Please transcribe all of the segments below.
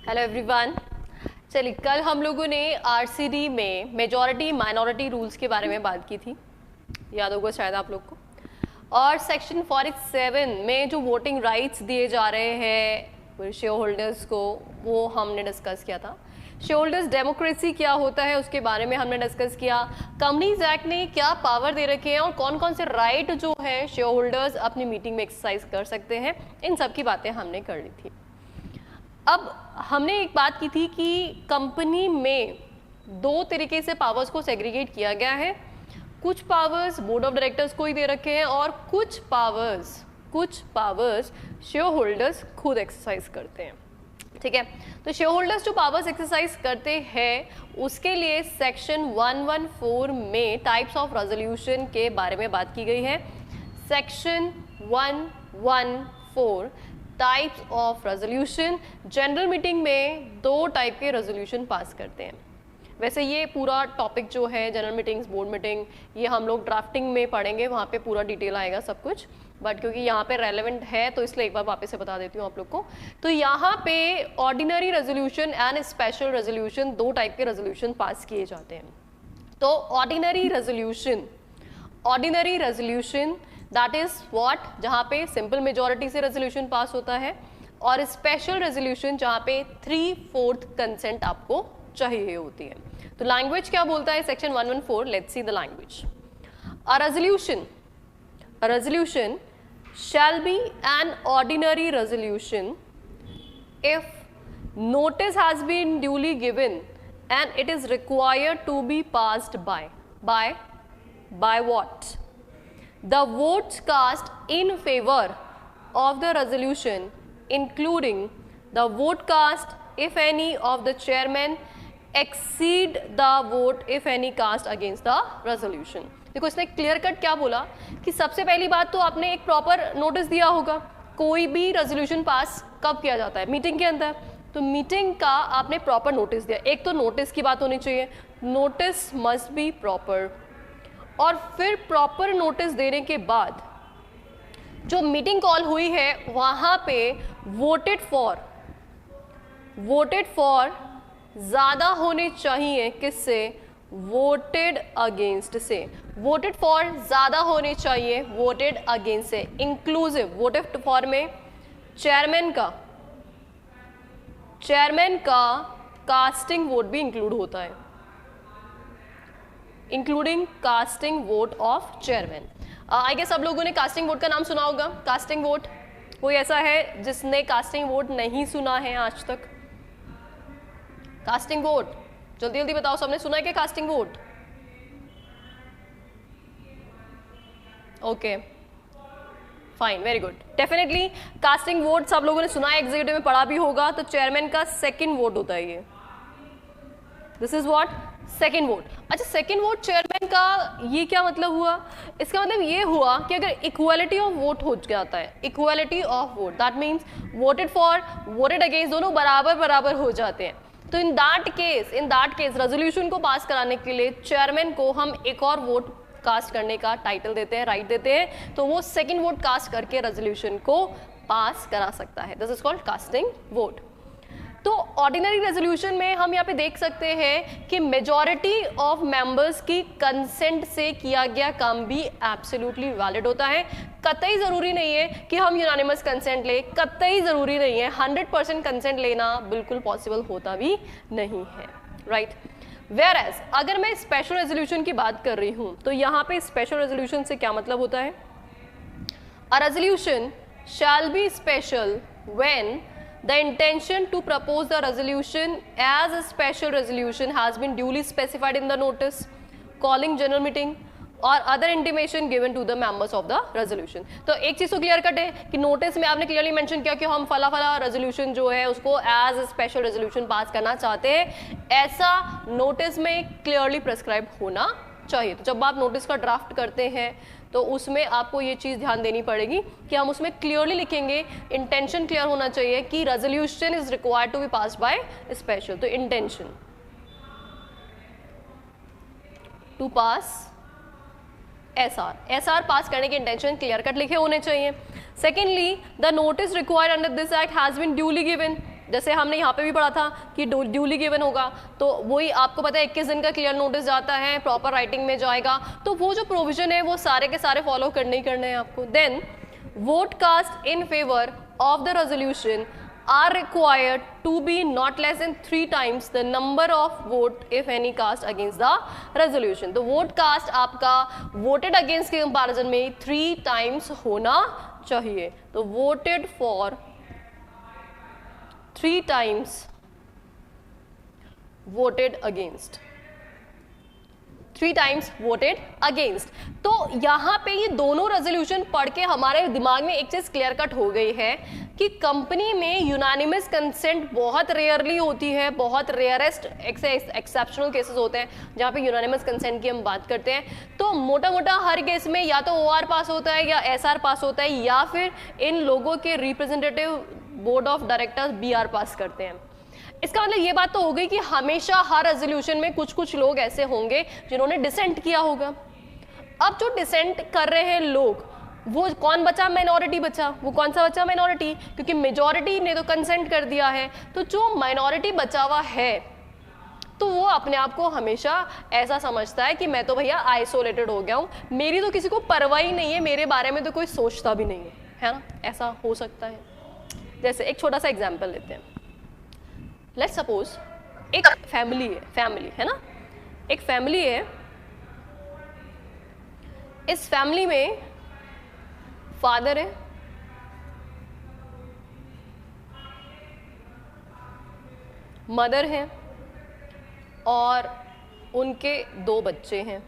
Hello everyone. चलिए, कल हम लोगों ने आरसीडी में मेजॉरिटी माइनॉरिटी रूल्स के बारे में बात की थी, याद होगा शायद आप लोग को। और सेक्शन 47 में जो वोटिंग राइट्स दिए जा रहे हैं शेयर होल्डर्स को, वो हमने डिस्कस किया था। शेयर होल्डर्स डेमोक्रेसी क्या होता है उसके बारे में हमने डिस्कस किया। कंपनीज एक्ट ने क्या पावर दे रखे हैं और कौन कौन से राइट जो है शेयर होल्डर्स अपनी मीटिंग में एक्सरसाइज कर सकते हैं, इन सब की बातें हमने कर ली थी। अब हमने एक बात की थी कि कंपनी में दो तरीके से पावर्स को सेग्रीगेट किया गया है। कुछ पावर्स बोर्ड ऑफ डायरेक्टर्स को ही दे रखे हैं और कुछ पावर्स शेयर होल्डर्स खुद एक्सरसाइज करते हैं। ठीक है, तो शेयर होल्डर्स जो पावर्स एक्सरसाइज करते हैं उसके लिए सेक्शन 114 में टाइप्स ऑफ रेजोल्यूशन के बारे में बात की गई है। Section 114 types of resolution. General meeting में दो टाइप के रेजोल्यूशन पास करते हैं। वैसे ये पूरा टॉपिक जो है जनरल मीटिंग्स, बोर्ड मीटिंग, ये हम लोग ड्राफ्टिंग में पढ़ेंगे, वहाँ पे पूरा डिटेल आएगा सब कुछ, बट क्योंकि यहाँ पे रेलेवेंट है तो इसलिए एक बार वापस से बता देती हूँ आप लोग को। तो यहाँ पे ordinary resolution and special resolution, दो टाइप के रेजोल्यूशन पास किए जाते हैं। तो ordinary resolution that is what, जहाँ पे सिंपल मेजॉरिटी से रेजोल्यूशन पास होता है, और स्पेशल रेजोल्यूशन जहाँ पे 3/4 कंसेंट आपको चाहिए होती है। तो लैंग्वेज क्या बोलता है section 114, let's see the language. A resolution shall be an ordinary resolution if notice has been duly given and it is required to be passed by what? The votes cast in favor of the resolution, including the vote cast if any of the chairman exceed the vote if any cast against the resolution. देखो इसने clear cut क्या बोला कि सबसे पहली बात तो आपने एक प्रॉपर नोटिस दिया होगा। कोई भी रेजोल्यूशन पास कब किया जाता है? मीटिंग के अंदर। तो मीटिंग का आपने प्रॉपर नोटिस दिया। एक तो नोटिस की बात होनी चाहिए, नोटिस मस्ट बी प्रॉपर। और फिर प्रॉपर नोटिस देने के बाद जो मीटिंग कॉल हुई है वहां पे वोटेड फॉर ज्यादा होने चाहिए किससे? वोटेड अगेंस्ट से। वोटेड फॉर ज्यादा होने चाहिए वोटेड अगेंस्ट से। इंक्लूसिव वोटेड फॉर में चेयरमैन का कास्टिंग वोट भी इंक्लूड होता है, including casting vote of chairman. I guess सब लोगों ने कास्टिंग वोट का नाम सुना होगा। कास्टिंग वोट, कोई ऐसा है जिसने कास्टिंग वोट नहीं सुना है आज तक? कास्टिंग वोट जल्दी जल्दी बताओ, सबने सुना है क्या casting vote? Okay, fine, very good. Definitely casting vote सब लोगों ने सुना है, एग्जीक्यूटिव में पढ़ा भी होगा। तो चेयरमैन का सेकंड वोट होता है ये। This is what, second vote. अच्छा, सेकंड वोट चेयरमैन का, ये क्या मतलब हुआ? इसका मतलब ये हुआ कि अगर इक्वालिटी ऑफ वोट हो जाता है, equality of vote that means voted for voted against दोनों बराबर बराबर हो जाते हैं, तो इन दैट केस रेजोल्यूशन को पास कराने के लिए चेयरमैन को हम एक और वोट कास्ट करने का टाइटल देते हैं, राइट देते हैं। तो वो सेकंड वोट कास्ट करके रेजोल्यूशन को पास करा सकता है। This is called casting vote. तो ऑर्डिनरी रेजोल्यूशन में हम यहाँ पे देख सकते हैं कि मेजॉरिटी ऑफ मेंबर्स की कंसेंट से किया गया काम भी एब्सोल्युटली वैलिड होता है। कतई जरूरी नहीं है कि हम यूनानिमस कंसेंट ले, कतई जरूरी नहीं है 100% कंसेंट लेना, बिल्कुल पॉसिबल होता भी नहीं है, राइट। वेयर एज अगर मैं स्पेशल रेजोल्यूशन की बात कर रही हूं तो यहाँ पे स्पेशल रेजोल्यूशन से क्या मतलब होता है? A resolution shall be special when the intention to propose the resolution as a special resolution has been duly specified in the notice calling general meeting or other intimation given to the members of the resolution। तो एक चीज तो clear cut है कि notice में आपने clearly mention किया कि हम फला फला रेजोल्यूशन जो है उसको as a special resolution pass करना चाहते हैं, ऐसा नोटिस में क्लियरली प्रेस्क्राइब होना चाहिए। तो जब आप नोटिस का ड्राफ्ट करते हैं तो उसमें आपको ये चीज़ ध्यान देनी पड़ेगी कि हम उसमें क्लियरली लिखेंगे, इंटेंशन क्लियर होना चाहिए कि resolution is required to be pass by special. तो intention to pass SR pass करने के इंटेंशन क्लियर कट लिखे होने चाहिए। Secondly, the notice required under this act has been duly given. जैसे हमने यहाँ पे भी पढ़ा था कि ड्यूली गिवन होगा, तो वही आपको पता है 21 दिन का क्लियर नोटिस जाता है, प्रॉपर राइटिंग में जाएगा, तो वो जो प्रोविजन है वो सारे के सारे फॉलो करने ही करने हैं आपको। Then vote cast in favour of the resolution are required to be not less than 3 times the number of vote if any cast against the resolution। तो वोट कास्ट आपका वोटेड अगेंस्ट के comparison में 3 times होना चाहिए। तो voted for 3 times voted against, 3 times voted against. तो यहाँ पे ये दोनों रेजोल्यूशन पढ़ के हमारे दिमाग में एक चीज क्लियर कट हो गई है कि कंपनी में यूनानिमस कंसेंट बहुत रेयरली होती है, बहुत रेयरेस्ट एक्सेप्शनल केसेस होते हैं जहाँ पे यूनानिमस कंसेंट की हम बात करते हैं। तो मोटा मोटा हर केस में या तो OR पास होता है या SR पास होता है, या फिर इन लोगों के representative board of directors BR पास करते हैं। इसका मतलब ये बात तो हो गई कि हमेशा हर रेजोल्यूशन में कुछ कुछ लोग ऐसे होंगे जिन्होंने डिसेंट किया होगा। अब जो डिसेंट कर रहे हैं लोग, वो कौन बचा? माइनॉरिटी बचा। वो कौन सा बचा? माइनॉरिटी, क्योंकि मेजॉरिटी ने तो कंसेंट कर दिया है। तो जो माइनॉरिटी बचा हुआ है तो वो अपने आप को हमेशा ऐसा समझता है कि मैं तो भैया आइसोलेटेड हो गया हूँ, मेरी तो किसी को परवाह ही नहीं है, मेरे बारे में तो कोई सोचता भी नहीं है ना। ऐसा हो सकता है। जैसे एक छोटा सा एग्जाम्पल लेते हैं। लेट्स सपोज एक फैमिली है ना, एक फैमिली है। इस फैमिली में फादर है, मदर है और उनके 2 बच्चे हैं।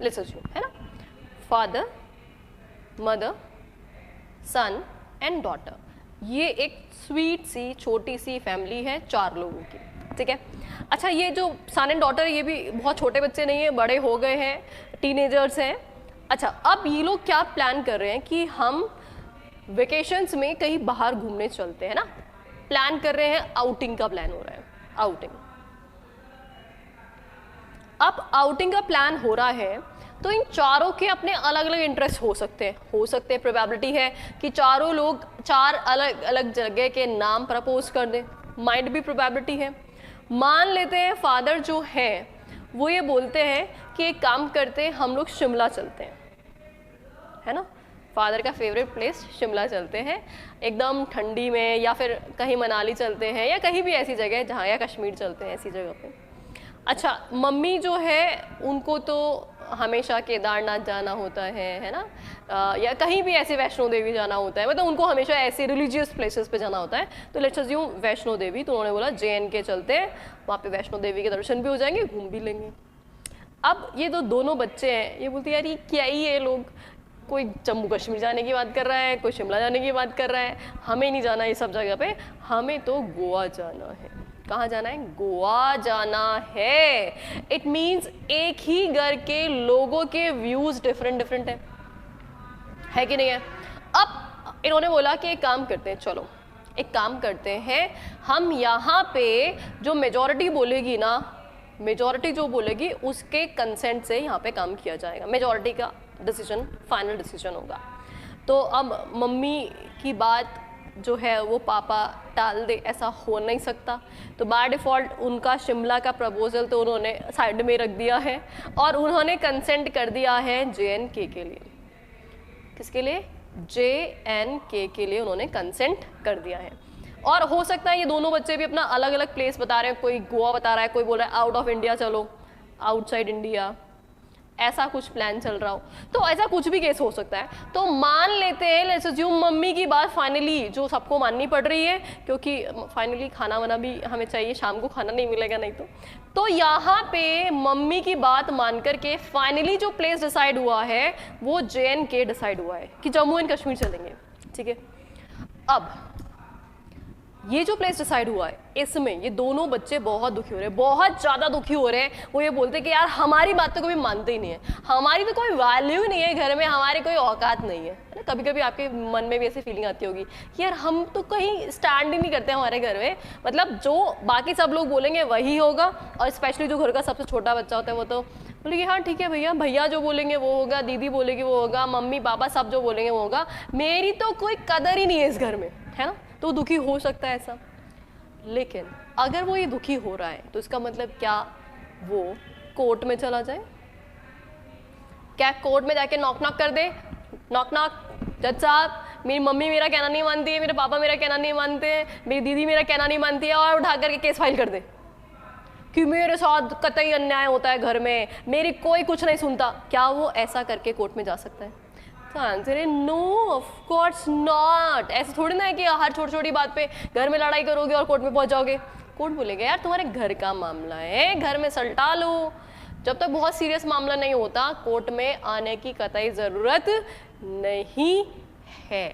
लेट्स अज्यूम, है ना, father, mother, son and daughter. ये एक स्वीट सी छोटी सी फैमिली है 4 लोगों की, ठीक है। अच्छा, ये जो सन एंड डॉटर, ये भी बहुत छोटे बच्चे नहीं है, बड़े हो गए हैं, टीनेजर्स हैं। अच्छा, अब ये लोग क्या प्लान कर रहे हैं कि हम वेकेशंस में कहीं बाहर घूमने चलते हैं ना, प्लान कर रहे हैं, आउटिंग का प्लान हो रहा है, आउटिंग। अब आउटिंग का प्लान हो रहा है तो इन चारों के अपने अलग अलग इंटरेस्ट हो सकते हैं। प्रोबेबिलिटी है कि चारों लोग 4 अलग अलग जगह के नाम प्रपोज कर दें, माइट भी प्रोबेबिलिटी है। मान लेते हैं फादर जो है वो ये बोलते हैं कि एक काम करते हैं, हम लोग शिमला चलते हैं, है ना। फादर का फेवरेट प्लेस शिमला चलते हैं, एकदम ठंडी में, या फिर कहीं मनाली चलते हैं, या कहीं भी ऐसी जगह जहाँ, या कश्मीर चलते हैं, ऐसी जगह पे। अच्छा, मम्मी जो है उनको तो हमेशा केदारनाथ जाना होता है ना, या कहीं भी ऐसे वैष्णो देवी जाना होता है, मतलब उनको हमेशा ऐसे रिलीजियस प्लेसेस पे जाना होता है। तो लेट्स अज्यूम वैष्णो देवी, तो उन्होंने बोला JNK चलते हैं, वहाँ पे वैष्णो देवी के दर्शन भी हो जाएंगे, घूम भी लेंगे। अब ये दोनों बच्चे हैं, ये बोलते हैं यार ये क्या ही है, लोग कोई जम्मू कश्मीर जाने की बात कर रहा है, कोई शिमला जाने की बात कर रहा है, हमें नहीं जाना ये सब जगह पे, हमें तो गोवा जाना है। कहाँ जाना है? गोवा जाना है। इट मीन्स एक ही घर के लोगों के व्यूज डिफरेंट डिफरेंट है कि नहीं है। अब इन्होंने बोला कि एक काम करते हैं, चलो एक काम करते हैं, हम यहाँ पे जो मेजॉरिटी बोलेगी ना, मेजॉरिटी जो बोलेगी उसके कंसेंट से यहाँ पे काम किया जाएगा, मेजॉरिटी का डिसीजन फाइनल डिसीजन होगा। तो अब मम्मी की बात जो है वो पापा टाल दे, ऐसा हो नहीं सकता। तो बाय डिफ़ॉल्ट उनका शिमला का प्रपोजल तो उन्होंने साइड में रख दिया है और उन्होंने कंसेंट कर दिया है JNK के लिए। किसके लिए? JNK के लिए उन्होंने कंसेंट कर दिया है। और हो सकता है ये दोनों बच्चे भी अपना अलग अलग प्लेस बता रहे हैं, कोई गोवा बता रहा है, कोई बोल रहा है आउट ऑफ इंडिया चलो, आउटसाइड इंडिया, ऐसा कुछ प्लान चल रहा हो। तो ऐसा कुछ भी केस हो सकता है। तो मान लेते हैं, लेट्स अज्यूम मम्मी की बात फाइनली जो सबको माननी पड़ रही है, क्योंकि फाइनली खाना वाना भी हमें चाहिए, शाम को खाना नहीं मिलेगा नहीं तो यहाँ पे मम्मी की बात मान करके फाइनली जो प्लेस डिसाइड हुआ है वो JNK डिसाइड हुआ है कि जम्मू एंड कश्मीर चलेंगे, ठीक है। अब ये जो प्लेस डिसाइड हुआ है इसमें ये दोनों बच्चे बहुत दुखी हो रहे हैं, बहुत ज़्यादा दुखी हो रहे हैं। वो ये बोलते हैं कि यार हमारी बात तो कभी मानते ही नहीं है, हमारी तो कोई वैल्यू नहीं है घर में, हमारी कोई औकात नहीं है ना। कभी कभी आपके मन में भी ऐसी फीलिंग आती होगी कि यार हम तो कहीं स्टैंड ही नहीं करते हमारे घर में, मतलब जो बाकी सब लोग बोलेंगे वही होगा। और स्पेशली जो घर का सबसे छोटा बच्चा होता है वो तो बोले कि हाँ ठीक है भैया, भैया जो बोलेंगे वो होगा, दीदी बोलेगी वो होगा, मम्मी पापा सब जो बोलेंगे वो होगा, मेरी तो कोई कदर ही नहीं है इस घर में, है ना। तो दुखी हो सकता है ऐसा। लेकिन अगर वो ये दुखी हो रहा है तो इसका मतलब क्या वो कोर्ट में चला जाए? क्या कोर्ट में जाके नॉक नॉक कर दे, नॉक नॉक, जज साहब मेरी मम्मी मेरा कहना नहीं मानती है, मेरे पापा मेरा कहना नहीं मानते हैं, मेरी दीदी मेरा कहना नहीं मानती है, और उठा करके केस फाइल कर दे कि मेरे साथ कतई अन्याय होता है घर में, मेरी कोई कुछ नहीं सुनता? क्या वो ऐसा करके कोर्ट में जा सकता है? तो आंसर है नो, ऑफ कोर्स नॉट। ऐसे थोड़ी ना है कि हर छोटी छोटी बात पे घर में लड़ाई करोगे और कोर्ट में पहुंच जाओगे। कोर्ट बोलेगा यार तुम्हारे घर का मामला है, घर में सलटा लो। जब तक बहुत सीरियस मामला नहीं होता कोर्ट में आने की कतई ज़रूरत नहीं है।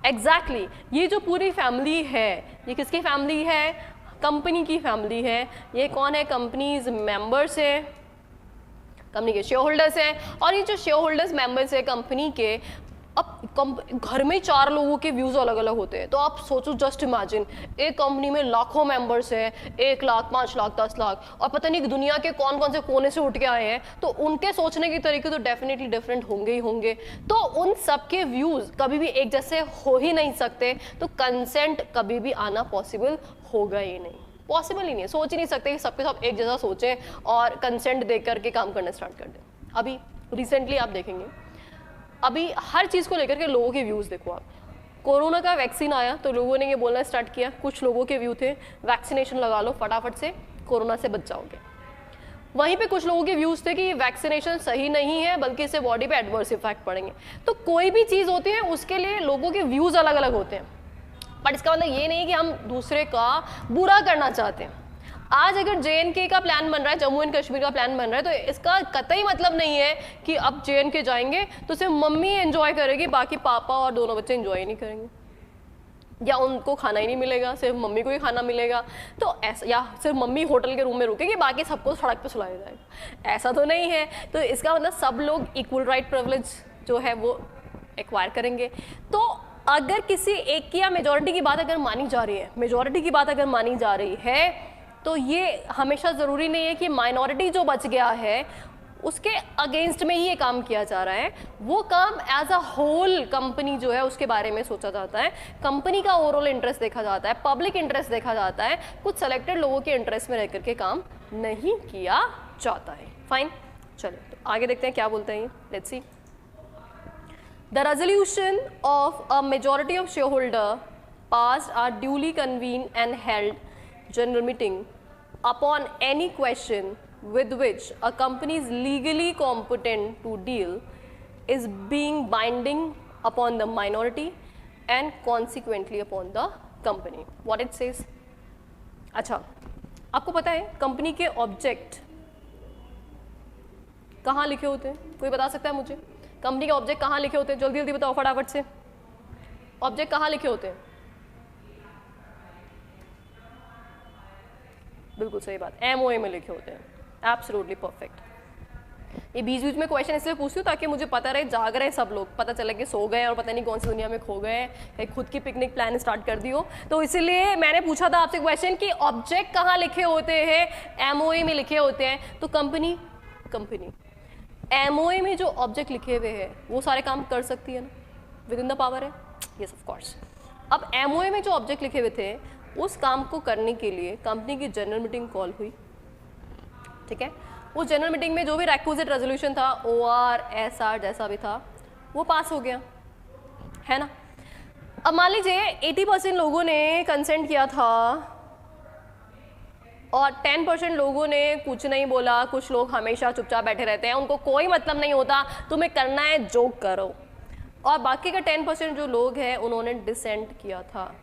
एग्जैक्टली ये जो पूरी फैमिली है, ये किसकी फैमिली है? कंपनी की फैमिली है। ये कौन है? कंपनीज मेंबर्स है, कंपनी के शेयर होल्डर्स हैं। और ये जो शेयर होल्डर्स मेंबर्स है कंपनी के, अब घर में 4 लोगों के व्यूज अलग अलग होते हैं। तो आप सोचो, जस्ट इमेजिन एक कंपनी में लाखों मेंबर्स हैं, 1 लाख, 5 लाख, 10 लाख, और पता नहीं दुनिया के कौन कौन से कोने से उठ के आए हैं, तो उनके सोचने के तरीके तो डेफिनेटली डिफरेंट होंगे ही होंगे। तो उन सबके व्यूज कभी भी एक जैसे हो ही नहीं सकते, तो कंसेंट कभी भी आना पॉसिबल होगा ही नहीं, पॉसिबल ही नहीं है। सोच ही नहीं सकते कि सबके सब एक जैसा सोचें और कंसेंट दे करके काम करना स्टार्ट कर दें। अभी रिसेंटली आप देखेंगे, अभी हर चीज़ को लेकर के लोगों के व्यूज़ देखो आप। कोरोना का वैक्सीन आया तो लोगों ने ये बोलना स्टार्ट किया, कुछ लोगों के व्यू थे वैक्सीनेशन लगा लो फटाफट से, कोरोना से बच जाओगे। वहीं पे कुछ लोगों के व्यूज़ थे कि वैक्सीनेशन सही नहीं है, बल्कि इससे बॉडी पे एडवर्स इफेक्ट पड़ेंगे। तो कोई भी चीज़ होती है उसके लिए लोगों के व्यूज़ अलग अलग होते हैं, बट इसका मतलब ये नहीं है कि हम दूसरे का बुरा करना चाहते हैं। आज अगर JNK का प्लान बन रहा है, जम्मू एंड कश्मीर का प्लान बन रहा है, तो इसका कतई मतलब नहीं है कि अब JNK जाएंगे तो सिर्फ मम्मी एंजॉय करेगी, बाकी पापा और दोनों बच्चे एंजॉय ही नहीं करेंगे, या उनको खाना ही नहीं मिलेगा, सिर्फ मम्मी को ही खाना मिलेगा। तो ऐसा, या सिर्फ मम्मी होटल के रूम में रुकेगी, बाकी सबको सड़क पे सुलाया जाएगा, ऐसा तो नहीं है। तो इसका मतलब सब लोग इक्वल राइट प्रिविलेज जो है वो एक्वायर करेंगे। तो अगर किसी एक की या मेजॉरिटी की बात अगर मानी जा रही है, मेजॉरिटी की बात अगर मानी जा रही है, तो ये हमेशा ज़रूरी नहीं है कि माइनॉरिटी जो बच गया है उसके अगेंस्ट में ही ये काम किया जा रहा है। वो काम एज अ होल कंपनी जो है उसके बारे में सोचा जाता है, कंपनी का ओवरऑल इंटरेस्ट देखा जाता है, पब्लिक इंटरेस्ट देखा जाता है, कुछ सेलेक्टेड लोगों के इंटरेस्ट में रह करके काम नहीं किया जाता है। फाइन, चलो तो आगे देखते हैं क्या बोलते हैं ये, let's see. The resolution of a majority of shareholder passed are duly convened and held general meeting upon any question with which a company is legally competent to deal is being binding upon the minority and consequently upon the company. What it says? अच्छा, आपको पता है company के object कहाँ लिखे होते हैं? कोई बता सकता है मुझे? कंपनी के ऑब्जेक्ट कहाँ लिखे होते हैं? जल्दी जल्दी बताओ फटाफट से, ऑब्जेक्ट कहाँ लिखे होते हैं? बिल्कुल सही बात, MOA में लिखे होते हैं। Absolutely perfect. ये बीच बीच में क्वेश्चन इसलिए पूछती हूँ ताकि मुझे पता रहे, जाग रहे सब लोग, पता चले कि सो गए और पता नहीं कौन सी दुनिया में खो गए हैं, कहीं खुद की पिकनिक प्लान स्टार्ट कर दी हो। तो इसीलिए मैंने पूछा था आपसे क्वेश्चन कि ऑब्जेक्ट कहाँ लिखे होते हैं? MOA में लिखे होते हैं। तो कंपनी MOA में जो ऑब्जेक्ट लिखे हुए हैं वो सारे काम कर सकती है ना, विद इन द पावर है, यस ऑफ कोर्स। अब MOA में जो ऑब्जेक्ट लिखे हुए थे उस काम को करने के लिए कंपनी की जनरल मीटिंग कॉल हुई, ठीक है। उस जनरल मीटिंग में जो भी रिक्विजिट रेजोल्यूशन था, OR SR जैसा भी था, वो पास हो गया, है ना। अब मान लीजिए 80% लोगों ने कंसेंट किया था और 10% लोगों ने कुछ नहीं बोला। कुछ लोग हमेशा चुपचाप बैठे रहते हैं, उनको कोई मतलब नहीं होता, तुम्हें करना है जो करो। और बाकी का 10% जो लोग हैं उन्होंने डिसेंट किया था।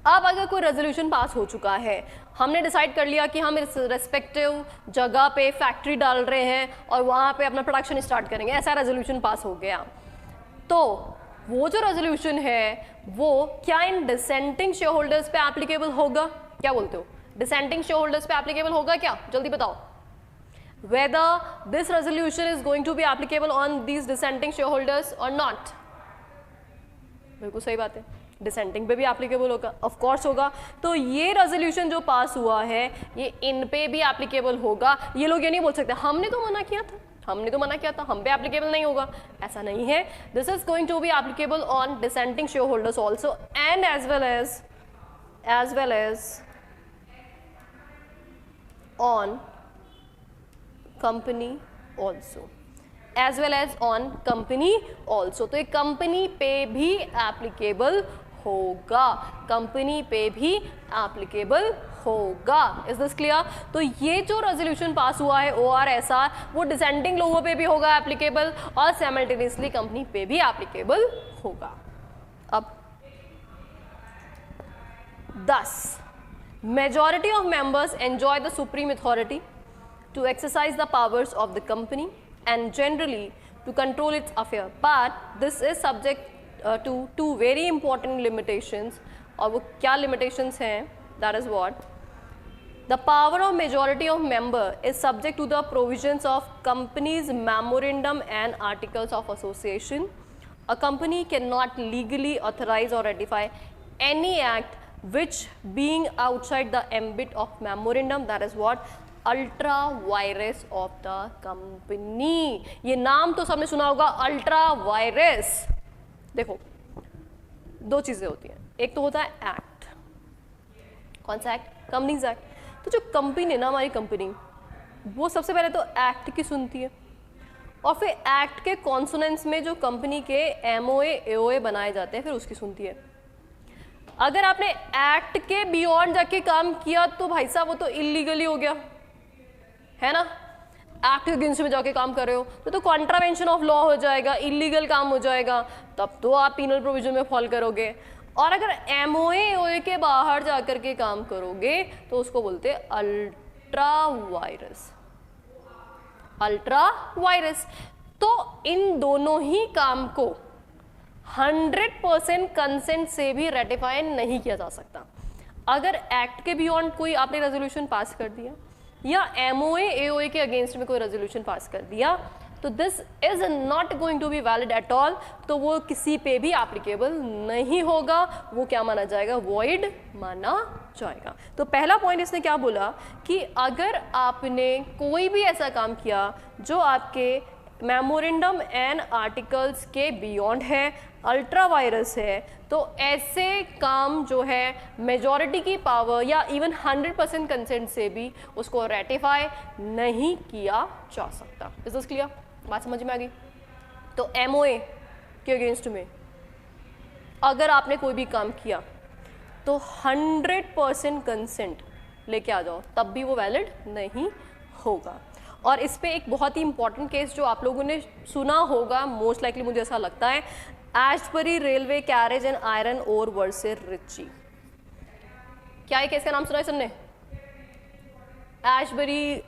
अब अगर कोई रेजोल्यूशन पास हो चुका है, हमने डिसाइड कर लिया कि हम इस रेस्पेक्टिव जगह पे फैक्ट्री डाल रहे हैं और वहाँ पे अपना प्रोडक्शन स्टार्ट करेंगे, ऐसा रेजोल्यूशन पास हो गया, तो वो जो रेजोल्यूशन है वो क्या इन डिसेंटिंग शेयर होल्डर्स पे एप्लीकेबल होगा? क्या बोलते हो, डिसेंटिंग शेयर होल्डर्स पे एप्लीकेबल होगा क्या? जल्दी बताओ, whether this resolution is going to be applicable on these dissenting shareholders or not? बिल्कुल सही बात है, डिसेंटिंग पे भी एप्लीकेबल होगा, ऑफ कोर्स होगा। तो ये रेजोल्यूशन जो पास हुआ है ये इन पे भी एप्लीकेबल होगा। ये लोग ये नहीं बोल सकते हमने तो मना किया था, हमने तो मना किया था, हम पे एप्लीकेबल नहीं होगा, ऐसा नहीं है। This is going to be applicable on dissenting share holders also and as well as as well as on company also, as well as on company also। तो ये कंपनी पे भी एप्लीकेबल होगा, कंपनी पे भी एप्लीकेबल होगा। Is this clear? तो ये जो रेजोल्यूशन पास हुआ है ORSR, वो डिसेंडिंग लोगों पे भी होगा एप्लीकेबल और साइमल्टेनियसली कंपनी पे भी एप्लीकेबल होगा। अब 10 majority of members enjoy the supreme authority to exercise the powers of the company and generally to control its affair, but this is subject to two very important limitations। और वो क्या limitations हैं? That is what the power of majority of member is subject to the provisions of company's memorandum and articles of association। A company cannot legally authorize or ratify any act which being outside the ambit of memorandum, that is what ultra vires of the company. ये नाम तो सबने सुना होगा, ultra vires. देखो दो चीजें होती हैं, एक तो होता है एक्ट। कौन सा एक्ट? Companies act. तो जो कंपनी है ना, हमारी कंपनी, वो सबसे पहले तो एक्ट की सुनती है और फिर एक्ट के कॉन्सोनेंस में जो कंपनी के MOA AOA बनाए जाते हैं फिर उसकी सुनती है। अगर आपने एक्ट के बियॉन्ड जाके काम किया तो भाई साहब वो तो इलीगली हो गया, है ना। एक्ट के अगेंस्ट में जाके काम कर रहे हो तो कॉन्ट्रावेंशन ऑफ लॉ हो जाएगा, इलीगल काम हो जाएगा, तब तो आप पीनल प्रोविजन में फॉल करोगे। और अगर MOA AOA के बाहर जाकर के काम करोगे तो उसको बोलते हैं अल्ट्रा वायरस। Ultra vires. तो इन दोनों ही काम को 100% कंसेंट से भी रेटिफाई नहीं किया जा सकता। अगर एक्ट के बियॉन्ड कोई आपने रेजोल्यूशन पास कर दिया या MOA AOA के अगेंस्ट में कोई रेजोल्यूशन पास कर दिया तो this is not going to be valid at all. तो वो किसी पे भी एप्लीकेबल नहीं होगा, वो क्या माना जाएगा? वॉइड माना जाएगा। तो पहला पॉइंट इसने क्या बोला कि अगर आपने कोई भी ऐसा काम किया जो आपके मेमोरेंडम एंड आर्टिकल्स के बियॉन्ड है, अल्ट्रा वायरस है, तो ऐसे काम जो है मेजॉरिटी की पावर या इवन 100% कंसेंट से भी उसको रेटिफाई नहीं किया जा सकता। Is this clear? बात समझ में आ गई? तो MOA के अगेंस्ट में अगर आपने कोई भी काम किया तो 100% कंसेंट लेके आ जाओ, तब भी वो वैलिड नहीं होगा। और इस पे एक बहुत ही इंपॉर्टेंट केस जो आप लोगों ने सुना होगा, मोस्ट लाइकली मुझे ऐसा लगता है, Ashbury railway carriage and iron ore versus Riche. क्या ये केस का नाम सुना है सबने? Ashbury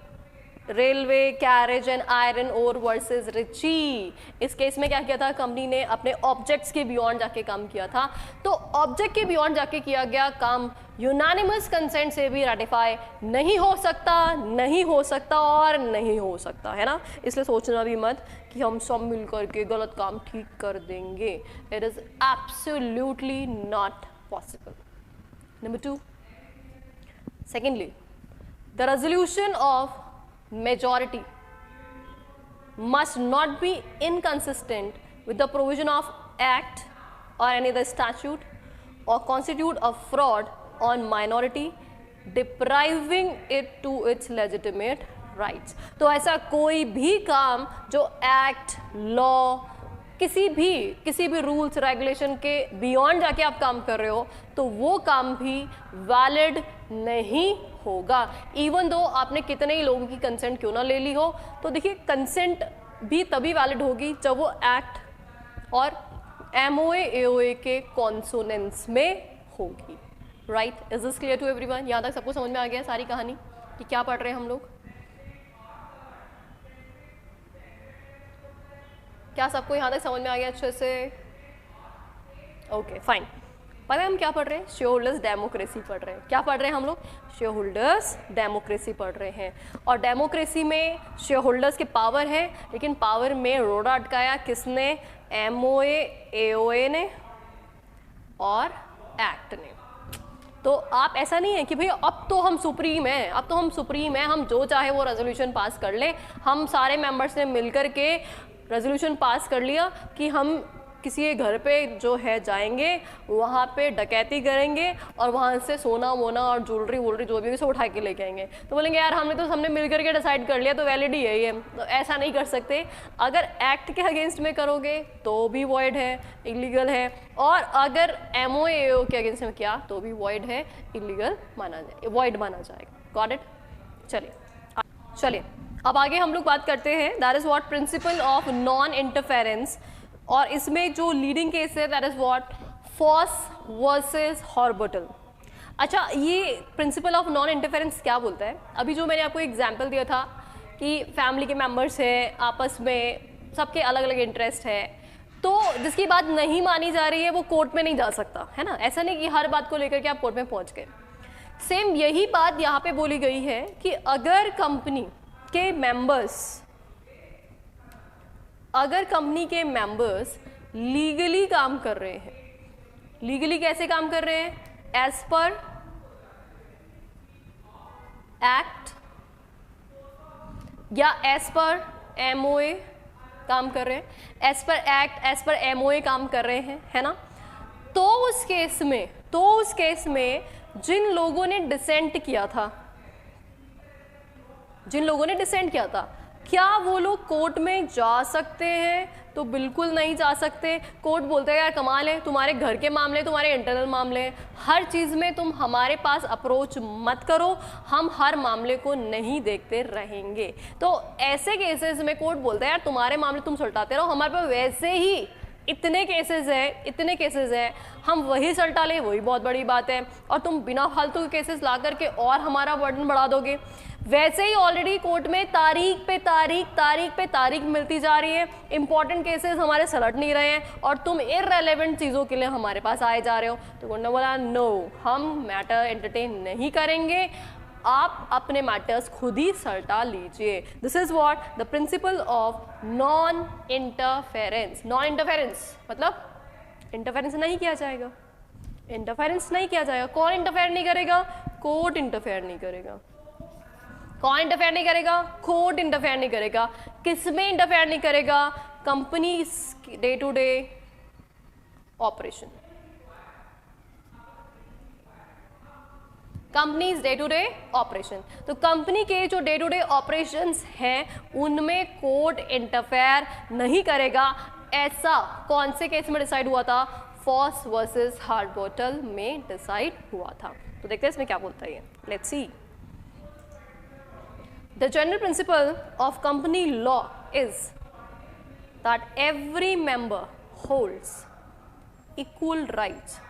railway carriage and iron ore versus Riche. इस केस में क्या किया था? कंपनी ने अपने ऑब्जेक्ट्स के बियॉन्ड जाके काम किया था। तो ऑब्जेक्ट के बियॉन्ड जाके किया गया काम यूनानिमस कंसेंट से भी रेटिफाई नहीं हो सकता, नहीं हो सकता और नहीं हो सकता, है ना। इसलिए सोचना भी मत कि हम सब मिलकर के गलत काम ठीक कर देंगे। It is absolutely not possible. Number 2, secondly, the resolution of majority must not be inconsistent with the provision of act or any other statute or constitute a fraud on minority, depriving it to its legitimate rights। तो ऐसा कोई भी काम जो act, law, किसी भी rules regulation के beyond जाके आप काम कर रहे हो तो वो काम भी वैलिड नहीं होगा, इवन दो आपने कितने ही लोगों की कंसेंट क्यों ना ले ली हो। तो देखिए कंसेंट भी तभी वैलिड होगी जब वो एक्ट और MOA AOA के कॉन्सोनेंस में होगी। Right? Is this clear to everyone? यहाँ तक सबको समझ में आ गया सारी कहानी कि क्या पढ़ रहे हैं हम लोग? क्या सबको यहाँ तक समझ में आ गया अच्छे से? Okay fine. पता है हम क्या पढ़ रहे हैं? शेयर होल्डर्स डेमोक्रेसी पढ़ रहे हैं। क्या पढ़ रहे हैं हम लोग? शेयर होल्डर्स डेमोक्रेसी पढ़ रहे हैं। और डेमोक्रेसी में शेयर होल्डर्स के पावर है, लेकिन पावर में रोड़ा अटकाया किसने? MOA AOA ने और एक्ट ने। तो आप ऐसा नहीं है कि भाई अब तो हम सुप्रीम हैं, अब तो हम सुप्रीम हैं, हम जो चाहे वो रेजोल्यूशन पास कर लें। हम सारे मेंबर्स ने मिलकर के रेजोल्यूशन पास कर लिया कि हम किसी के घर पे जो है जाएंगे, वहाँ पे डकैती करेंगे और वहाँ से सोना वोना और ज्वेलरी वोलरी जो भी है सब उठा के लेके आएंगे। तो बोलेंगे यार हमने मिल करके डिसाइड कर लिया तो वैलिड ही है ये। तो ऐसा नहीं कर सकते। अगर एक्ट के अगेंस्ट में करोगे तो भी वॉइड है, इलीगल है, और अगर MOAO के अगेंस्ट में किया तो भी वॉइड है, इलीगल माना जाए, वॉइड माना जाएगा। Got it? चलिए अब आगे हम लोग बात करते हैं, that is what principle of non interference, और इसमें जो लीडिंग केस है that is what Foss versus Harbottle. अच्छा, ये प्रिंसिपल ऑफ नॉन इंटरफेरेंस क्या बोलता है? अभी जो मैंने आपको एग्जांपल दिया था कि फैमिली के मेंबर्स हैं, आपस में सबके अलग अलग इंटरेस्ट है, तो जिसकी बात नहीं मानी जा रही है वो कोर्ट में नहीं जा सकता, है ना। ऐसा नहीं कि हर बात को लेकर के आप कोर्ट में पहुंच गए। सेम यही बात यहाँ पे बोली गई है कि अगर कंपनी के मेंबर्स लीगली काम कर रहे हैं, लीगली कैसे काम कर रहे हैं? एज पर एक्ट या एज पर MOA काम कर रहे हैं, as per act, as per MOA काम कर रहे हैं, है ना। तो उस केस में जिन लोगों ने डिसेंट किया था, क्या वो लोग कोर्ट में जा सकते हैं? तो बिल्कुल नहीं जा सकते। कोर्ट बोलते हैं यार कमाल है, तुम्हारे घर के मामले, तुम्हारे इंटरनल मामले, हर चीज़ में तुम हमारे पास अप्रोच मत करो, हम हर मामले को नहीं देखते रहेंगे। तो ऐसे केसेस में कोर्ट बोलता है यार तुम्हारे मामले तुम सुलटाते रहो, हमारे पास वैसे ही इतने केसेस हैं, हम वही सल्टा लें, वही बहुत बड़ी बात है, और तुम बिना फालतू के केसेस ला करके और हमारा बर्डन बढ़ा दोगे। वैसे ही ऑलरेडी कोर्ट में तारीख पे तारीख मिलती जा रही है, इंपॉर्टेंट केसेस हमारे सलट नहीं रहे हैं, और तुम इररेलेवेंट चीज़ों के लिए हमारे पास आए जा रहे हो। तो कोर्ट ने बोला नो, हम मैटर एंटरटेन नहीं करेंगे, आप अपने मैटर्स खुद ही सल्टा लीजिए। This is what the principal of non interference. Non interference मतलब इंटरफेरेंस नहीं किया जाएगा, कौन इंटरफेयर नहीं करेगा? कोर्ट इंटरफेयर नहीं करेगा। कौन इंटरफेयर नहीं करेगा? कोर्ट इंटरफेयर नहीं करेगा। किसमें इंटरफेयर नहीं करेगा? Company day to day operation, companies day to day operation. तो कंपनी के जो डे टू डे ऑपरेशंस हैं उनमें कोर्ट इंटरफेयर नहीं करेगा। ऐसा कौन से केस में डिसाइड हुआ था? फॉस वर्सेस हॉर्बिटल में डिसाइड हुआ था। तो देखते हैं इसमें क्या बोलता है ये। Let's see. The general principle of company law is that every member holds equal rights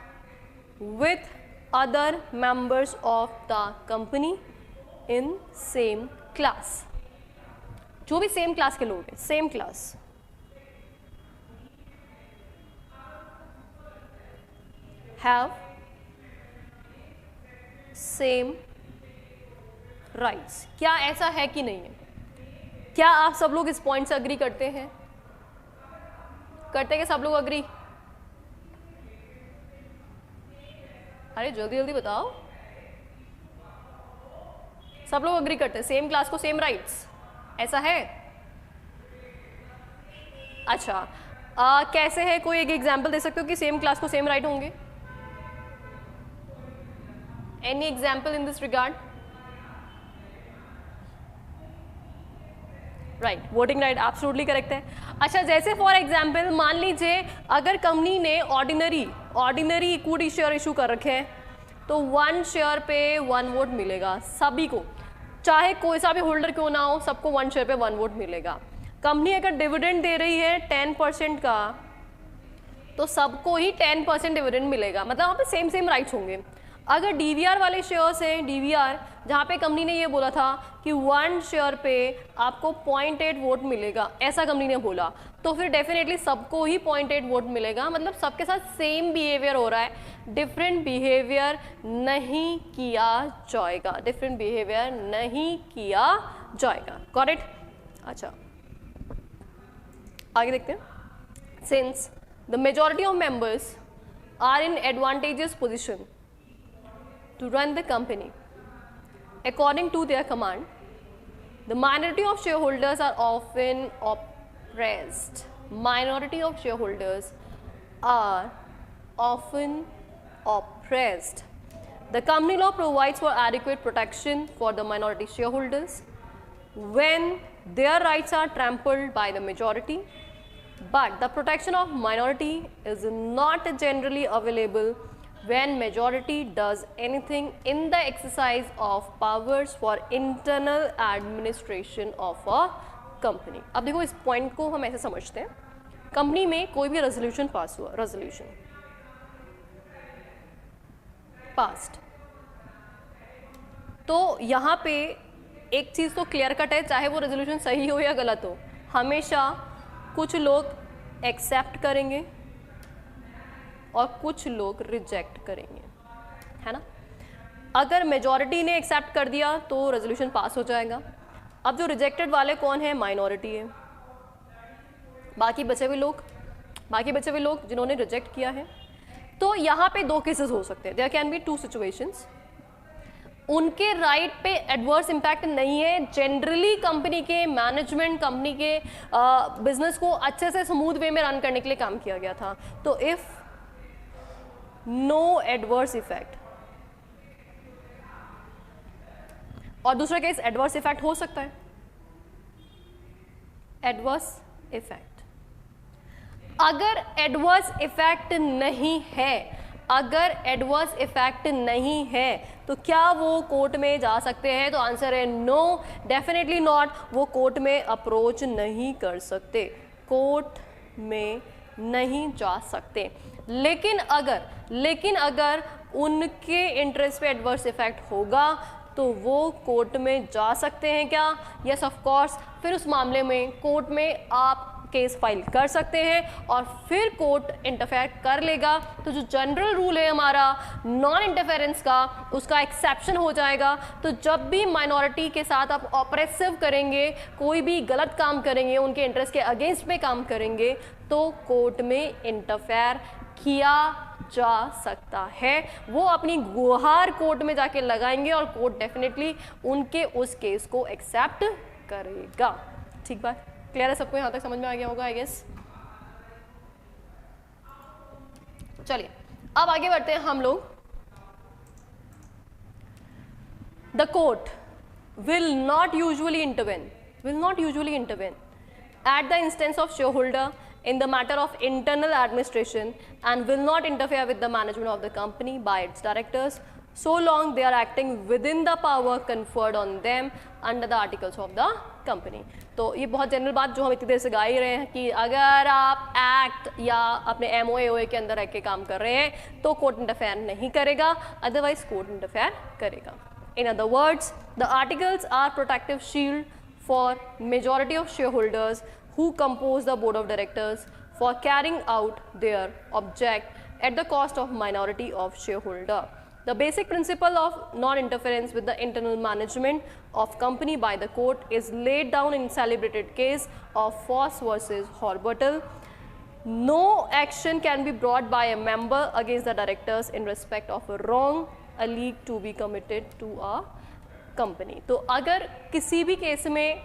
with other members of the company in same class। जो भी सेम क्लास के लोग हैं, same class, have same rights। क्या ऐसा है कि नहीं है? क्या आप सब लोग इस पॉइंट से अग्री करते हैं? करते हैं सब लोग अग्री? अरे जल्दी जल्दी बताओ। सब लोग अग्री करते हैं सेम क्लास को सेम राइट्स, ऐसा है? अच्छा, कैसे है? कोई एक एग्जांपल दे सकते हो कि सेम क्लास को सेम राइट होंगे? Any example in this regard? Right, voting right absolutely correct है। अच्छा, जैसे फॉर एग्जांपल मान लीजिए अगर कंपनी ने ऑर्डिनरी इक्विटी शेयर इशू कर रखे हैं तो 1 शेयर पे 1 वोट मिलेगा सभी को, चाहे कोई सा भी होल्डर क्यों ना हो, सबको 1 शेयर पे 1 वोट मिलेगा। कंपनी अगर डिविडेंड दे रही है 10% का तो सबको ही 10% डिविडेंड मिलेगा, मतलब वहाँ पे सेम राइट्स होंगे। अगर डीवीआर वाले शेयर्स हैं, डीवीआर जहाँ पे कंपनी ने ये बोला था कि 1 शेयर पे आपको 0.8 वोट मिलेगा, ऐसा कंपनी ने बोला, तो फिर डेफिनेटली सबको ही 0.8 वोट मिलेगा, मतलब सबके साथ सेम बिहेवियर हो रहा है, डिफरेंट बिहेवियर नहीं किया जाएगा, डिफरेंट बिहेवियर नहीं किया जाएगा। Got it? अच्छा, आगे देखते हैं। Since the majority of members are in advantageous position to run the company according to their command, the minority of shareholders are often oppressed. Minority of shareholders are often oppressed. The company law provides for adequate protection for the minority shareholders when their rights are trampled by the majority, but the protection of minority is not generally available when majority does anything in the exercise of powers for internal administration of a company. अब देखो इस point को हम ऐसे समझते हैं, company में कोई भी रेजोल्यूशन पास हुआ, रेजोल्यूशन पास्ट, तो यहाँ पे एक चीज़ तो क्लियर कट है, चाहे वो रेजोल्यूशन सही हो या गलत हो, हमेशा कुछ लोग एक्सेप्ट करेंगे और कुछ लोग रिजेक्ट करेंगे, है ना। अगर मेजॉरिटी ने एक्सेप्ट कर दिया तो रेजोल्यूशन पास हो जाएगा। अब जो रिजेक्टेड वाले कौन है, माइनॉरिटी है, बाकी बचे हुए लोग जिन्होंने रिजेक्ट किया है। तो यहाँ पे दो केसेस हो सकते हैं, there can be two situations. उनके राइट पे एडवर्स इम्पैक्ट नहीं है, जनरली कंपनी के मैनेजमेंट, कंपनी के बिजनेस को अच्छे से स्मूथ वे में रन करने के लिए काम किया गया था। तो इफ नो एडवर्स इफेक्ट, और दूसरा केस एडवर्स इफेक्ट हो सकता है, एडवर्स इफेक्ट। अगर एडवर्स इफेक्ट नहीं है, अगर एडवर्स इफेक्ट नहीं है तो क्या वो कोर्ट में जा सकते हैं? तो आंसर है नो, डेफिनेटली नॉट। वो कोर्ट में अप्रोच नहीं कर सकते, कोर्ट में नहीं जा सकते। लेकिन अगर उनके इंटरेस्ट पे एडवर्स इफेक्ट होगा तो वो कोर्ट में जा सकते हैं क्या? Yes of course. फिर उस मामले में कोर्ट में आप केस फाइल कर सकते हैं और फिर कोर्ट इंटरफेयर कर लेगा। तो जो जनरल रूल है हमारा नॉन इंटरफेरेंस का, उसका एक्सेप्शन हो जाएगा। तो जब भी माइनॉरिटी के साथ आप ऑपरेसिव करेंगे, कोई भी गलत काम करेंगे, उनके इंटरेस्ट के अगेंस्ट में काम करेंगे, तो कोर्ट में इंटरफेयर किया जा सकता है। वो अपनी गुहार कोर्ट में जाके लगाएंगे और कोर्ट डेफिनेटली उनके उस केस को एक्सेप्ट करेगा। ठीक बात, क्लियर है सबको? यहां तक समझ में आ गया होगा आई गेस। चलिए अब आगे बढ़ते हैं हम लोग। The court will not usually intervene at the instance of shareholder in the matter of internal administration and will not interfere with the management of the company by its directors so long they are acting within the power conferred on them under the articles of the company। तो ये बहुत general बात जो हम इतनी देर से गा ही रहे हैं कि अगर आप एक्ट या अपने MOA के अंदर रह के काम कर रहे हैं तो कोर्ट इंटरफेयर नहीं करेगा, अदरवाइज कोर्ट इंटरफेयर करेगा। In other words, the articles are protective shield for majority of shareholders who compose the board of directors for carrying out their object at the cost of minority of shareholder. The basic principle of non-interference with the internal management of company by the court is laid down in celebrated case of Foss versus Horbutel. No action can be brought by a member against the directors in respect of a wrong alleged to be committed to a company। तो अगर किसी भी case में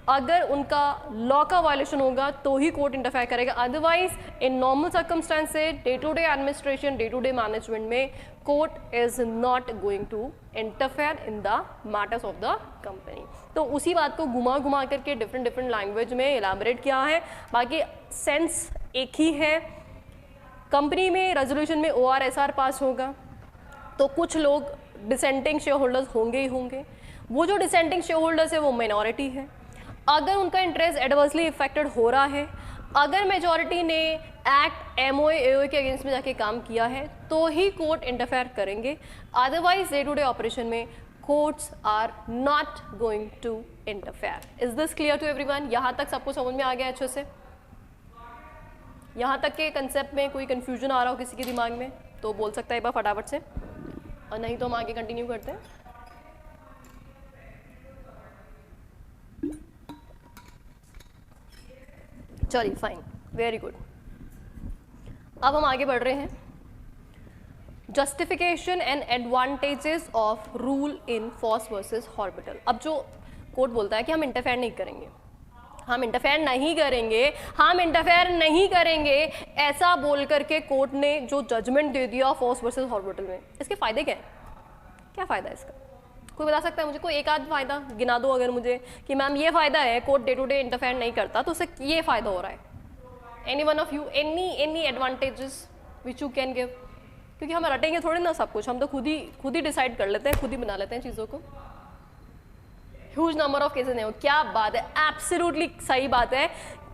अगर उनका law का violation होगा तो ही कोर्ट इंटरफेयर करेगा, otherwise in normal circumstances, day to day administration, day to day management में court is not going to interfere in the matters of the company. तो उसी बात को घुमा करके डिफरेंट लैंग्वेज में इलाबोरेट किया है, बाकी सेंस एक ही है। कंपनी में रेजोल्यूशन में ORSR पास होगा तो कुछ लोग डिसेंटिंग शेयर होल्डर्स होंगे ही होंगे। वो जो डिसेंटिंग शेयर होल्डर्स है वो माइनॉरिटी है। अगर उनका इंटरेस्ट एडवर्सली इफेक्टेड हो रहा है, अगर मेजॉरिटी ने एक्ट MOA AOA के अगेंस्ट में जाके काम किया है तो ही कोर्ट इंटरफेयर करेंगे, otherwise day to day operation में courts are not going to interfere. Is this clear to everyone? यहाँ तक सबको समझ में आ गया अच्छे से? यहाँ तक के कंसेप्ट में कोई कंफ्यूजन आ रहा हो किसी के दिमाग में तो बोल सकता है एक बार फटाफट से, और नहीं तो हम आगे कंटिन्यू करते हैं। चलिए फाइन, वेरी गुड। अब हम आगे बढ़ रहे हैं। Justification and advantages of rule in Foss versus Harbottle. अब जो कोर्ट बोलता है कि हम इंटरफेयर नहीं करेंगे, हम इंटरफेयर नहीं करेंगे, हम इंटरफेयर नहीं करेंगे, ऐसा बोल करके कोर्ट ने जो जजमेंट दे दिया फोर्स वर्सेस हॉस्पिटल में, इसके फायदे क्या है? क्या फायदा है इसका? कोई बता सकता है मुझे? कोई एक आध फायदा गिना दो अगर मुझे कि मैम ये फायदा है, court day to day interfere नहीं करता तो उससे ये फायदा हो रहा है। Any one of you, any advantages which you can give? क्योंकि हम रटेंगे थोड़ी ना सब कुछ, हम तो खुद ही डिसाइड कर लेते हैं, खुद ही बना लेते हैं चीज़ों को। ह्यूज नंबर ऑफ केसेस नहीं हो, क्या बात है, एब्सोल्युटली सही बात है,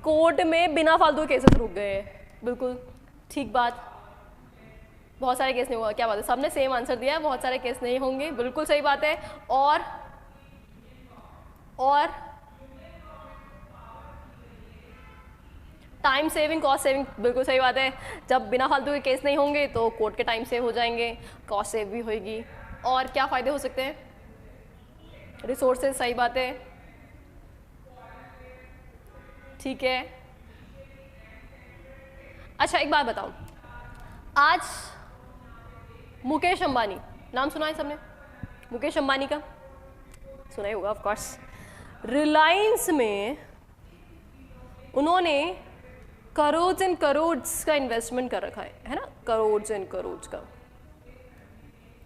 कोर्ट में बिना फालतू केसेस रुक गए हैं, बिल्कुल ठीक बात, बहुत सारे केस नहीं हुआ, क्या बात है, सबने सेम आंसर दिया है, बहुत सारे केस नहीं होंगे, बिल्कुल सही बात है। और टाइम सेविंग, कॉस्ट सेविंग, बिल्कुल सही बात है, जब बिना फालतू के केस नहीं होंगे तो कोर्ट के टाइम सेव हो जाएंगे, कॉस्ट सेव भी होगी। और क्या फ़ायदे हो सकते हैं? रिसोर्सेज, सही बात है, ठीक है। अच्छा एक बात बताओ, आज मुकेश अंबानी, नाम सुना है सबने मुकेश अंबानी का? सुना ही होगा ऑफ कोर्स। रिलायंस में उन्होंने करोड़ एंड करोड़ का इन्वेस्टमेंट कर रखा है ना, करोड़ एंड करोड़ का,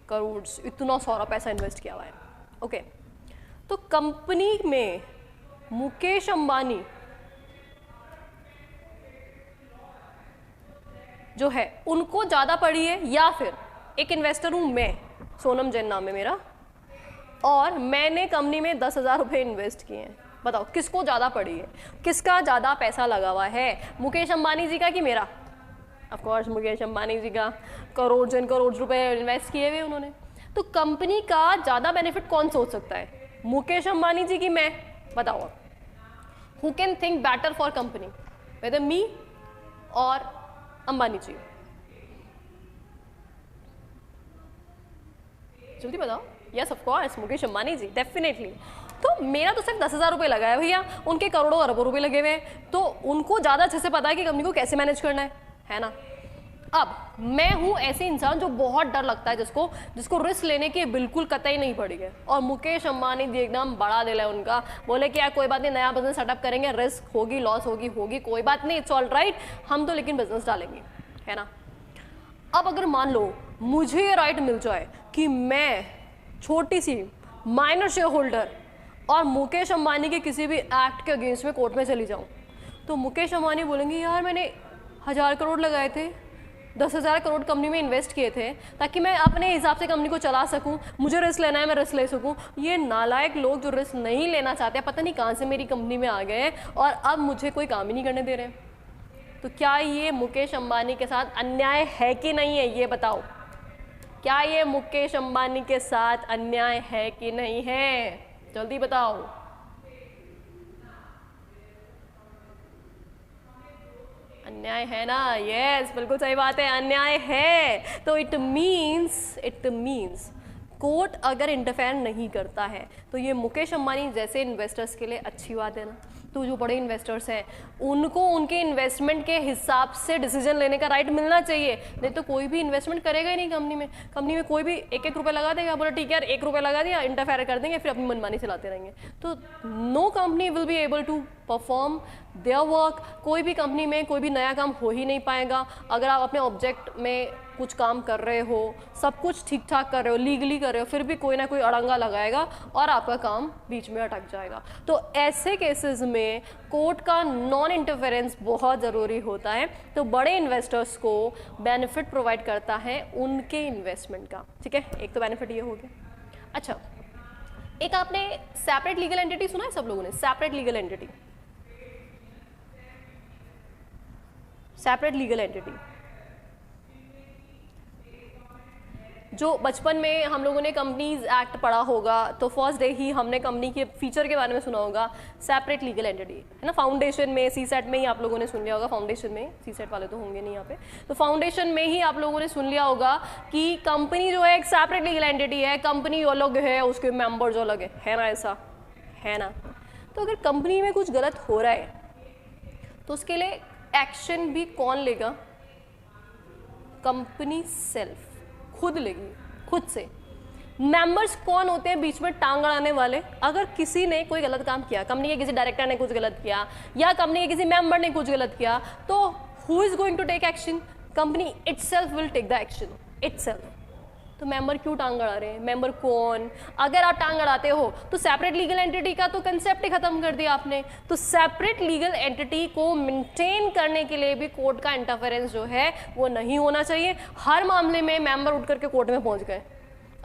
करोड़, इतना सारा पैसा इन्वेस्ट किया हुआ है। ओके, तो कंपनी में मुकेश अंबानी जो है उनको ज़्यादा पड़ी है, या फिर एक इन्वेस्टर हूँ मैं, सोनम जैन नाम है मेरा, और मैंने कंपनी में 10,000 रुपये इन्वेस्ट किए हैं, बताओ किसको ज़्यादा पड़ी है, किसका ज़्यादा पैसा लगा हुआ है, मुकेश अंबानी जी का कि मेरा? ऑफ कोर्स मुकेश अंबानी जी का, करोड़ एंड करोड़ रुपए इन्वेस्ट किए हुए उन्होंने। तो कंपनी का ज़्यादा बेनिफिट कौन सोच सकता है, मुकेश अंबानी जी की मैं? बताओ आप, who can think better for company, whether me or Ambani ji? जल्दी बताओ। Yes of course Mukesh Ambani ji, definitely. तो मेरा तो सिर्फ 10,000 रुपये लगा है भैया, उनके करोड़ों अरबों रुपए लगे हुए हैं, तो उनको ज़्यादा अच्छे से पता है कि कंपनी को कैसे मैनेज करना है ना। अब मैं हूँ ऐसे इंसान जो बहुत डर लगता है, जिसको रिस्क लेने की बिल्कुल कतई नहीं पड़ी है, और मुकेश अंबानी जी एकदम बड़ा दिल है उनका, बोले कि यार कोई बात नहीं, नया बिजनेस सेटअप करेंगे, रिस्क होगी, लॉस होगी, कोई बात नहीं, इट्स ऑल राइट, हम तो लेकिन बिजनेस डालेंगे, है ना। अब अगर मान लो मुझे ये राइट मिल जाए कि मैं छोटी सी माइनर शेयर होल्डर और मुकेश अंबानी के किसी भी एक्ट के अगेंस्ट में कोर्ट में चली जाऊं, तो मुकेश अंबानी बोलेंगे यार मैंने 1000 करोड़ लगाए थे, 10,000 करोड़ कंपनी में इन्वेस्ट किए थे ताकि मैं अपने हिसाब से कंपनी को चला सकूं, मुझे रिस्क लेना है, मैं रिस्क ले सकूं। ये नालायक लोग जो रिस्क नहीं लेना चाहते, पता नहीं कहाँ से मेरी कंपनी में आ गए और अब मुझे कोई काम ही नहीं करने दे रहे हैं। तो क्या ये मुकेश अंबानी के साथ अन्याय है कि नहीं है, ये बताओ, क्या ये मुकेश अंबानी के साथ अन्याय है कि नहीं है? जल्दी बताओ। अन्याय है ना? यस, बिल्कुल सही बात है, अन्याय है। तो इट मीन्स कोर्ट अगर इंटरफेयर नहीं करता है तो ये मुकेश अंबानी जैसे इन्वेस्टर्स के लिए अच्छी बात है ना। तो जो बड़े इन्वेस्टर्स हैं उनको उनके इन्वेस्टमेंट के हिसाब से डिसीजन लेने का राइट मिलना चाहिए, नहीं तो कोई भी इन्वेस्टमेंट करेगा ही नहीं कंपनी में कोई भी 1-1 रुपये लगा देगा, बोला ठीक है यार 1 रुपये लगा दिया, इंटरफेयर कर देंगे, फिर अपनी मनमानी चलाते रहेंगे। तो no company will be able to perform their work. कोई भी कंपनी में कोई भी नया काम हो ही नहीं पाएगा अगर आप अपने ऑब्जेक्ट में कुछ काम कर रहे हो, सब कुछ ठीक ठाक कर रहे हो, लीगली कर रहे हो, फिर भी कोई ना कोई अड़ंगा लगाएगा और आपका काम बीच में अटक जाएगा। तो ऐसे केसेस में कोर्ट का नॉन इंटरफेरेंस बहुत ज़रूरी होता है। तो बड़े इन्वेस्टर्स को बेनिफिट प्रोवाइड करता है उनके इन्वेस्टमेंट का। ठीक है, एक तो बेनिफिट ये हो गया। अच्छा, एक आपने सेपरेट लीगल एंटिटी सुना है सब लोगों ने? Separate legal entity, separate legal entity जो बचपन में हम लोगों ने कंपनीज एक्ट पढ़ा होगा तो फर्स्ट डे ही हमने कंपनी के फीचर के बारे में सुना होगा, सेपरेट लीगल एंटिटी, है ना। फाउंडेशन में, सीसेट में ही आप लोगों ने सुन लिया होगा, फाउंडेशन में, सीसेट वाले तो होंगे नहीं यहाँ पे, तो फाउंडेशन में ही आप लोगों ने सुन लिया होगा कि कंपनी जो है एक सेपरेट लीगल एंटिटी है, कंपनी अलग है, उसके मेंबर्स अलग है ना, ऐसा है ना। तो अगर कंपनी में कुछ गलत हो रहा है तो उसके लिए एक्शन भी कौन लेगा? कंपनी सेल्फ खुद लेगी, खुद से। मेंबर्स कौन होते हैं बीच में टांग अड़ाने वाले? अगर किसी ने कोई गलत काम किया, कंपनी के किसी डायरेक्टर ने कुछ गलत किया या कंपनी के किसी मेंबर ने कुछ गलत किया, तो who is going to take action? Company itself will take the action itself. तो मेंबर क्यों टांग अड़ा रहे हैं? मेंबर कौन? अगर आप टांग अड़ाते हो तो सेपरेट लीगल एंटिटी का तो कंसेप्ट ही खत्म कर दिया आपने। तो सेपरेट लीगल एंटिटी को मेंटेन करने के लिए भी कोर्ट का इंटरफेरेंस जो है वो नहीं होना चाहिए। हर मामले में मेंबर उठ करके कोर्ट में पहुंच गए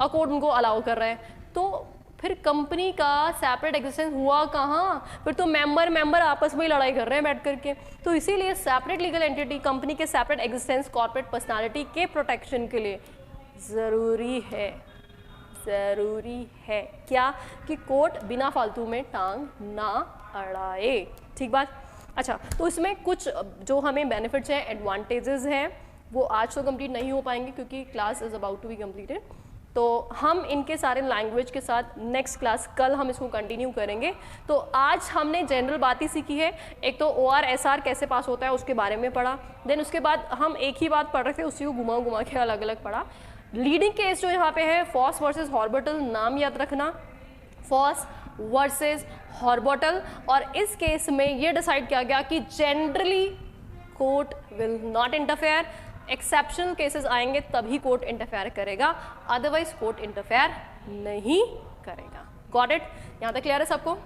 और कोर्ट उनको अलाउ कर रहा है, तो फिर कंपनी का सेपरेट एग्जिस्टेंस हुआ कहाँ? फिर तो मेंबर आपस में ही लड़ाई कर रहे हैं बैठ करके। तो इसीलिए सेपरेट लीगल एंटिटी, कंपनी के सेपरेट एग्जिस्टेंस कॉर्पोरेट पर्सनालिटी के प्रोटेक्शन के लिए ज़रूरी है क्या? कि कोर्ट बिना फालतू में टांग ना अड़ाए। ठीक बात? अच्छा, तो इसमें कुछ जो हमें बेनिफिट्स हैं, एडवांटेजेस हैं, वो आज तो कंप्लीट नहीं हो पाएंगे क्योंकि class is about to be completed. तो हम इनके सारे लैंग्वेज के साथ नेक्स्ट क्लास कल हम इसको कंटिन्यू करेंगे। तो आज हमने जनरल बात ही सीखी है। एक तो OR SR कैसे पास होता है उसके बारे में पढ़ा, देन उसके बाद हम एक ही बात पढ़ रहे थे, उसी को घुमा के अलग अलग पढ़ा। लीडिंग केस जो यहाँ पे है फॉस वर्सेस हॉर्बिटल, नाम याद रखना, फॉस वर्सेस हॉर्बिटल। और इस केस में ये डिसाइड किया गया कि generally court will not interfere, exceptional cases आएंगे तभी कोर्ट इंटरफेयर करेगा, अदरवाइज कोर्ट इंटरफेयर नहीं करेगा। Got it? यहाँ तक क्लियर है सबको?